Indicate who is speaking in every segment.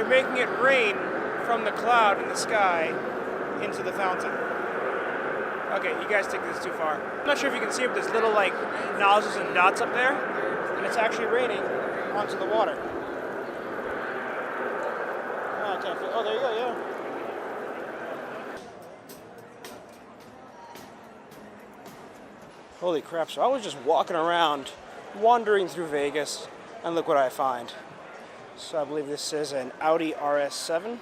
Speaker 1: they're making it rain from the cloud in the sky into the fountain. Okay, you guys think this is too far. I'm not sure if you can see it, but there's little like nozzles and dots up there, and it's actually raining onto the water. Oh, I can't feel. Oh, there you go. Yeah. Holy crap! So I was just walking around, wandering through Vegas, and look what I find. So I believe this is an Audi RS7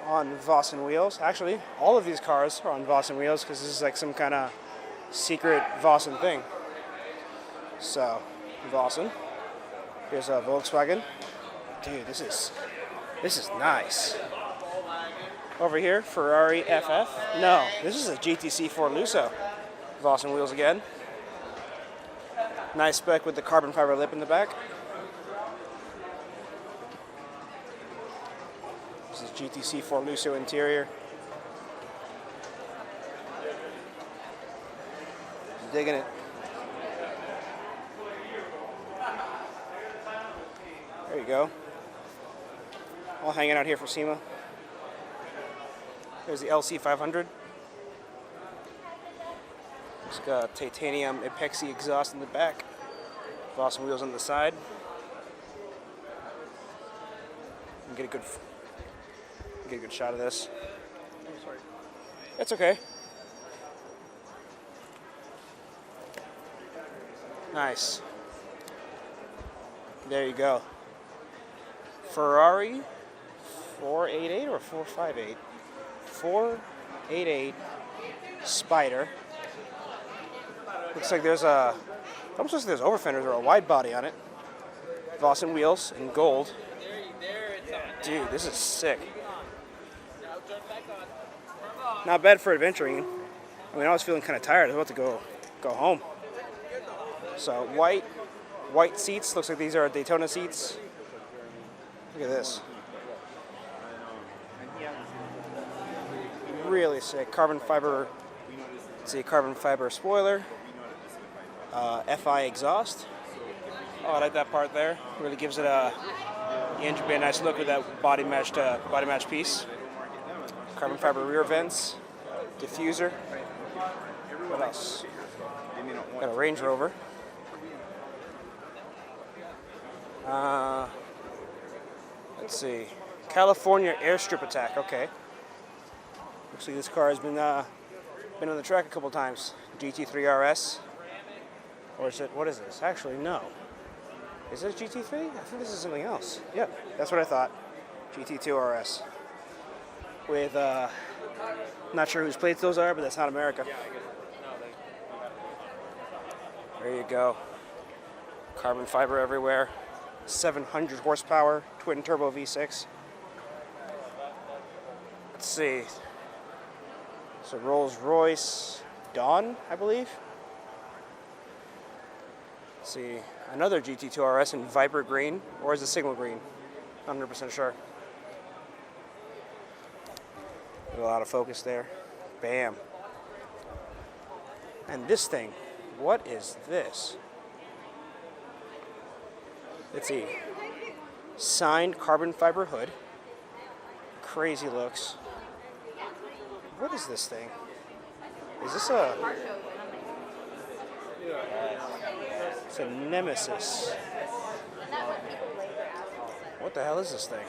Speaker 1: on VOSSEN wheels. Actually, all of these cars are on VOSSEN wheels because this is like some kind of secret VOSSEN thing. So, VOSSEN. Here's a Volkswagen. Dude, this is nice. Over here, Ferrari FF. No, this is a GTC 4 Lusso. VOSSEN wheels again. Nice spec with the carbon fiber lip in the back. This is GTC 4 Lusso interior. Digging it. There you go. All hanging out here for SEMA. There's the LC500. It's got titanium epoxy exhaust in the back. VOSSEN wheels on the side. You can get a good shot of this. Oh, sorry. It's okay. Nice. There you go. Ferrari 488 or 458? 488 Spider. Looks like there's almost looks like there's over fenders or a wide body on it. VOSSEN wheels in gold. Dude, this is sick. Not bad for adventuring. I mean, I was feeling kind of tired. I was about to go home. So white seats. Looks like these are Daytona seats. Look at this. Really sick. Carbon fiber. Let's see, carbon fiber spoiler. FI exhaust. Oh, I like that part there. Really gives it the engine bay a nice look with that body matched piece. Carbon fiber rear vents. Diffuser. What else? Got a Range Rover. Let's see. California airstrip attack. Okay. Looks like this car has been on the track a couple times. GT3 RS. Or is it? What is this? Actually, no. Is it a GT3? I think this is something else. Yep, that's what I thought. GT2 RS. With not sure whose plates those are, but that's not America. There you go. Carbon fiber everywhere. 700 horsepower, twin turbo V6. Let's see. So Rolls-Royce Dawn, I believe. Let's see. Another GT2 RS in Viper green, or is it Signal green? Not 100% sure. A lot of focus there. Bam. And this thing, what is this? Let's see. Signed carbon fiber hood. Crazy looks. What is this thing? Is this a... It's a Nemesis. What the hell is this thing?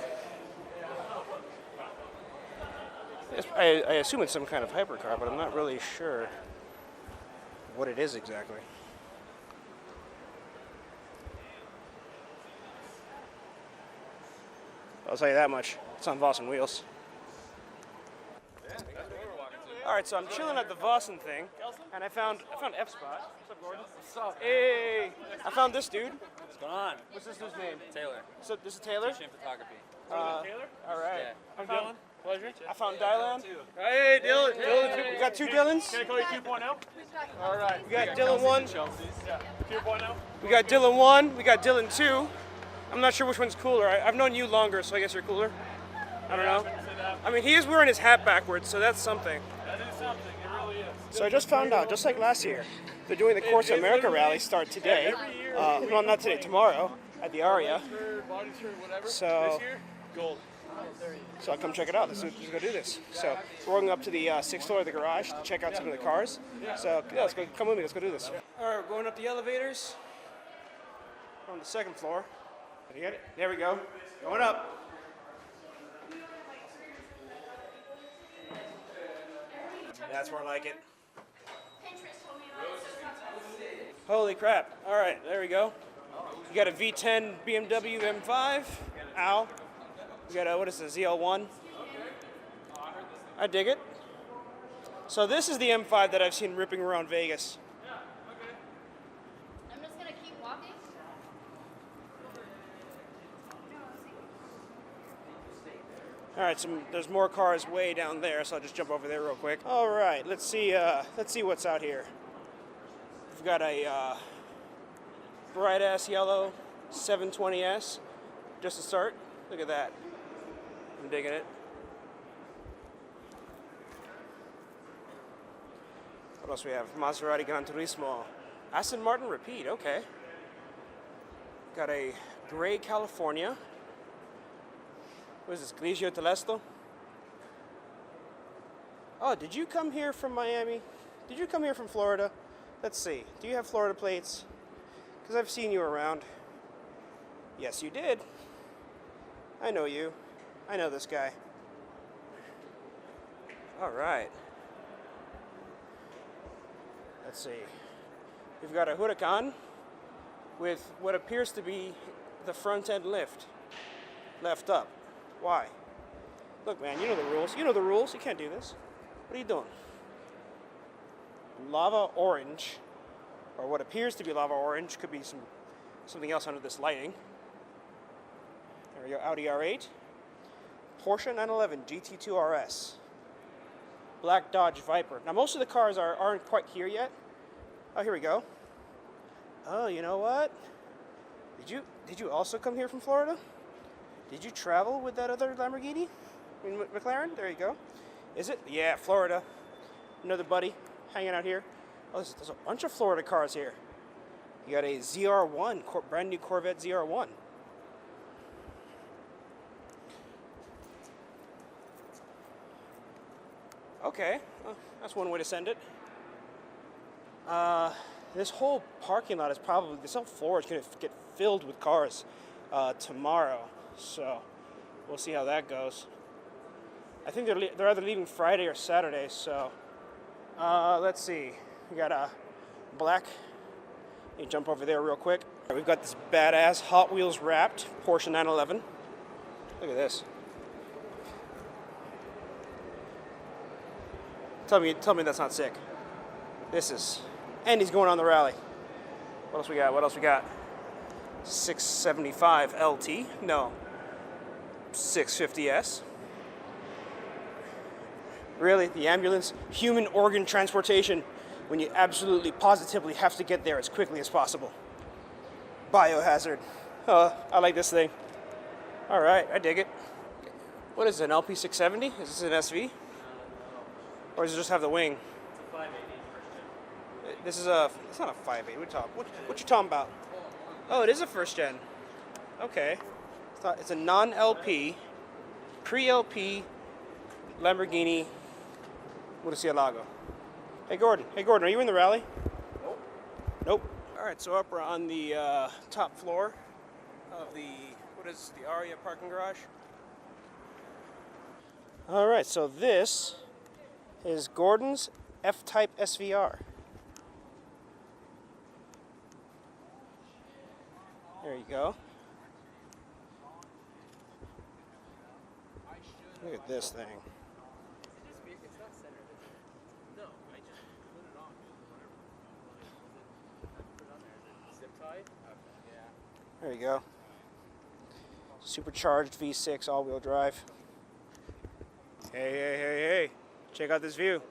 Speaker 1: I assume it's some kind of hypercar, but I'm not really sure what it is exactly. I'll tell you that much. It's on VOSSEN wheels. Alright, so I'm chilling at the VOSSEN thing, and I found F-Spot. What's up, Gordon? What's up? Hey! I found this dude.
Speaker 2: What's going on?
Speaker 1: What's this dude's name?
Speaker 2: Taylor.
Speaker 1: So this is Taylor?
Speaker 2: Teaching photography.
Speaker 1: Taylor? Alright.
Speaker 2: Yeah.
Speaker 3: I'm Dylan. Pleasure.
Speaker 1: I found Dylan.
Speaker 3: Hey, Dylan. Dylan.
Speaker 1: We got two Dylans?
Speaker 3: Can I call you 2.0? All right.
Speaker 1: We got Dylan 1.
Speaker 3: Yeah. 2.0.
Speaker 1: We got Dylan 1. We got Dylan 2. I'm not sure which one's cooler. I've known you longer, so I guess you're cooler. I don't know. I mean, he is wearing his hat backwards, so that's something.
Speaker 3: That is something. It really is.
Speaker 1: So I just found out, just like last year, they're doing the Corsa America Rally start today. Well, not today, tomorrow, at the Aria.
Speaker 3: Body turn, whatever.
Speaker 1: So-
Speaker 3: This year, gold.
Speaker 1: So I'll come check it out. Let's go do this. So we're going up to the 6th floor of the garage to check out some of the cars. So yeah, let's go. Come with me. Let's go do this. All right, we're going up the elevators. We're on the 2nd floor. You get it? There we go. Going up. That's more like it. Holy crap. All right, there we go. You got a V10 BMW M5. Ow. You got a, what is this, ZL1? I dig it. So this is the M5 that I've seen ripping around Vegas.
Speaker 2: I'm just gonna keep walking.
Speaker 1: All right, so there's more cars way down there, so I'll just jump over there real quick. All right, let's see what's out here. We've got a bright ass yellow 720S, just to start. Look at that. I'm digging it. What else we have? Maserati Gran Turismo. Aston Martin repeat, okay. Got a gray California. What is this, Grigio Telesto? Oh, did you come here from Miami? Did you come here from Florida? Let's see. Do you have Florida plates? Because I've seen you around. Yes, you did. I know you. I know this guy. All right. Let's see. We've got a Huracan with what appears to be the front end lift. Left up. Why? Look, man, you know the rules. You know the rules. You can't do this. What are you doing? Lava orange, or what appears to be lava orange, could be something else under this lighting. There we go, Audi R8. Porsche 911 GT2 RS. Black Dodge Viper. Now most of the cars aren't quite here yet. Oh, here we go. Oh, you know what? Did you also come here from Florida? Did you travel with that other Lamborghini? I mean, McLaren? There you go. Is it? Yeah, Florida. Another buddy hanging out here. Oh, there's a bunch of Florida cars here. You got a ZR1, brand new Corvette ZR1. Okay, well, that's one way to send it. This whole parking lot is probably, this whole floor is going to get filled with cars tomorrow. So we'll see how that goes. I think they're either leaving Friday or Saturday. So let's see. We got a black. Let me jump over there real quick. We've got this badass Hot Wheels wrapped Porsche 911. Look at this. Tell me that's not sick. This is, and he's going on the rally. What else we got? What else we got? 675 LT. No. 650S. Really? The ambulance? Human organ transportation when you absolutely positively have to get there as quickly as possible. Biohazard. I like this thing. All right, I dig it. What is it, an LP670? Is this an SV? Or does it just have the wing? This is a, it's not a 5.8. What you talking about? Oh, it is a first gen. Okay. It's a non-LP, pre-LP Lamborghini Murcielago. Hey Gordon, are you in the rally? Nope. Nope. All right, so up we're on the top floor of the, what is the Aria parking garage? All right, so this is Gordon's F-Type SVR. There you go. Look at this thing. There you go. Supercharged V6 all-wheel drive. Hey. Check out this view.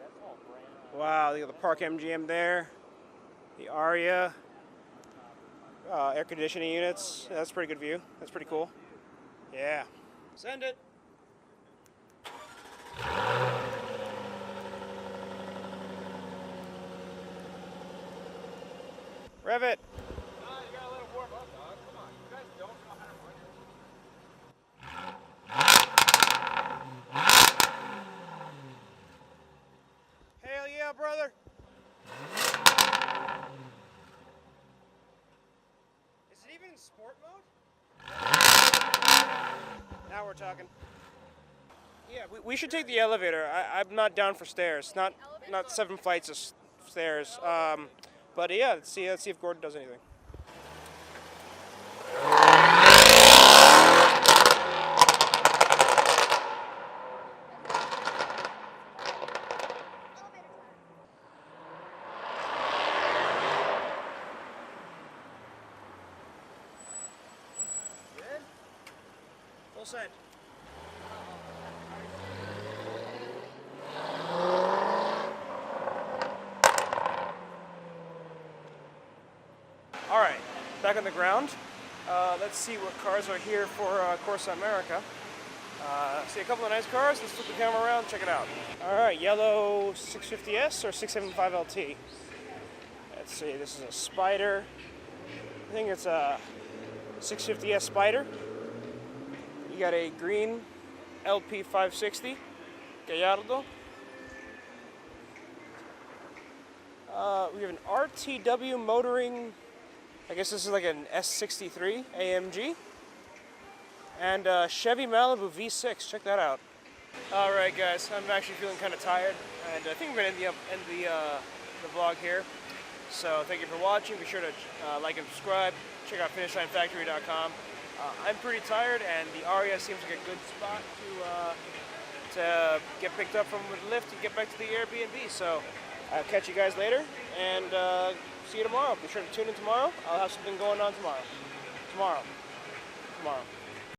Speaker 1: Wow, look at the Park MGM there. The Aria. Air conditioning units. Yeah, that's a pretty good view. That's pretty cool. Yeah. Send it. Rev it.
Speaker 3: You gotta let it warm up, dog. Come on. You guys don't
Speaker 1: Now we're talking. Yeah, we should take the elevator. I'm not down for stairs. Not 7 flights of stairs. But yeah, let's see if Gordon does anything. Good. Full send. All right, back on the ground. Let's see what cars are here for Corsa America. See a couple of nice cars. Let's flip the camera around, check it out. All right, yellow 650S or 675 LT. Let's see, this is a Spider. I think it's a 650S Spider. You got a green LP 560 Gallardo. We have an RTW motoring. I guess this is like an S63 AMG. And Chevy Malibu V6, check that out. All right, guys, I'm actually feeling kind of tired, and I think I'm gonna end the vlog here. So thank you for watching. Be sure to like and subscribe. Check out finishlinefactory.com. I'm pretty tired, and the Aria seems like a good spot to get picked up from with Lyft and get back to the Airbnb. So I'll catch you guys later, and see you tomorrow. Be sure to tune in tomorrow. I'll have something going on tomorrow. Tomorrow.